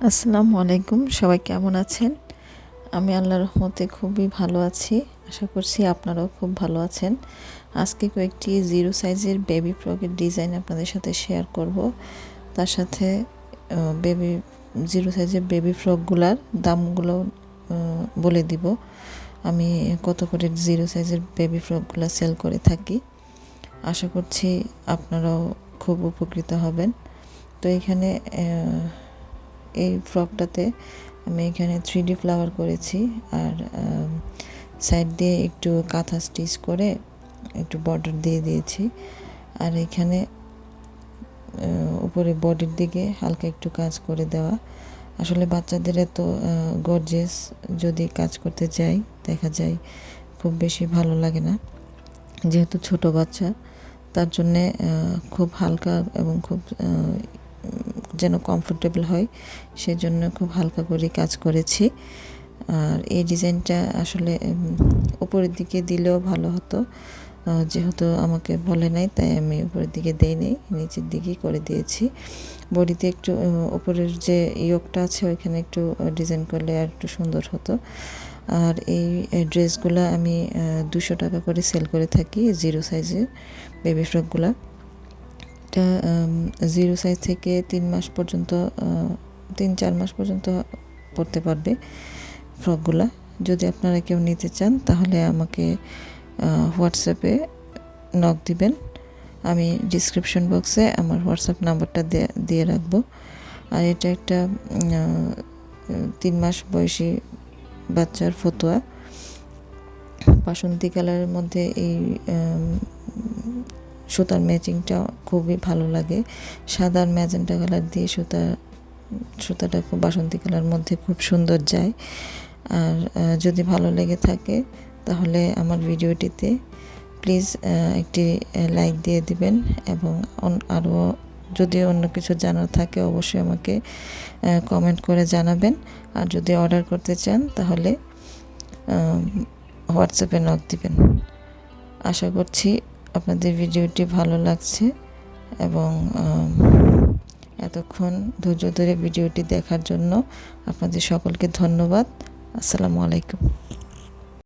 আসসালামু আলাইকুম, সবাই কেমন আছেন? আমি আল্লাহর রহমতে খুবই ভালো আছি। আশা করছি আপনারাও খুব ভালো আছেন। আজকে কয়েকটি জিরো সাইজের বেবি ফ্রকের ডিজাইন আপনাদের সাথে শেয়ার করব। তার সাথে বেবি জিরো সাইজের বেবি ফ্রকগুলার দামগুলো বলে দিব। আমি কত করে জিরো সাইজের বেবি ফ্রকগুলো সেল করে থাকি। আশা করছি আপনারাও খুব উপকৃত হবেন। তো এখানে এই ফ্রকটাতে আমি এখানে 3D ফ্লাওয়ার করেছি, আর সাইড দিয়ে একটু কাঁথা স্টিচ করে একটু বর্ডার দিয়ে দিয়েছি। আর এখানে উপরে বডির দিকে হালকা একটু কাজ করে দেওয়া। আসলে বাচ্চাদের এত গর্জিয়াস যদি কাজ করতে যাই, দেখা যায় খুব বেশি ভালো লাগে না। যেহেতু ছোট বাচ্চা, তার জন্যে খুব হালকা এবং খুব যেন কমফোর্টেবল হয়, সেজন্য খুব হালকা করে কাজ করেছি। আর এই ডিজাইনটা আসলে উপরের দিকে দিলেও ভালো হতো, যেহেতু আমাকে বলে নাই তাই আমি উপরের দিকে দেইনি, নিচের দিকেই করে দিয়েছি। বডিতে একটু উপরের যে ইয়োগটা আছে ওইখানে একটু ডিজাইন করলে আর একটু সুন্দর হতো। আর এই ড্রেসগুলো আমি 200 টাকা করে সেল করে থাকি, জিরো সাইজের বেবি ফ্রকগুলো। এটা জিরো সাইজ থেকে 3 মাস পর্যন্ত, 3-4 মাস পর্যন্ত পরতে পারবে ফ্রকগুলা। যদি আপনারা কেউ নিতে চান তাহলে আমাকে হোয়াটসঅ্যাপে নক দিবেন। আমি ডিসক্রিপশন বক্সে আমার হোয়াটসঅ্যাপ নাম্বারটা দিয়ে রাখবো। আর এটা একটা 3 মাস বয়সী বাচ্চার ফতুয়া, বাসন্তী কালারের মধ্যে এই সুতার ম্যাচিংটা খুবই ভালো লাগে। সাদা আর ম্যাজেন্টা কালার দিয়ে সুতাটা খুব বাসন্তী কালার মধ্যে খুব সুন্দর যায়। আর যদি ভালো লেগে থাকে তাহলে আমার ভিডিওটিতে প্লিজ একটি লাইক দিয়ে দিবেন, এবং আরও যদি অন্য কিছু জানার থাকে অবশ্যই আমাকে কমেন্ট করে জানাবেন। আর যদি অর্ডার করতে চান তাহলে হোয়াটসঅ্যাপে নক দিবেন। আশা করছি আপনাদের ভিডিওটি ভালো লাগছে, এবং এতক্ষণ ধৈর্য ধরে ভিডিওটি দেখার জন্য আপনাদের সকলকে ধন্যবাদ। আসসালামু আলাইকুম।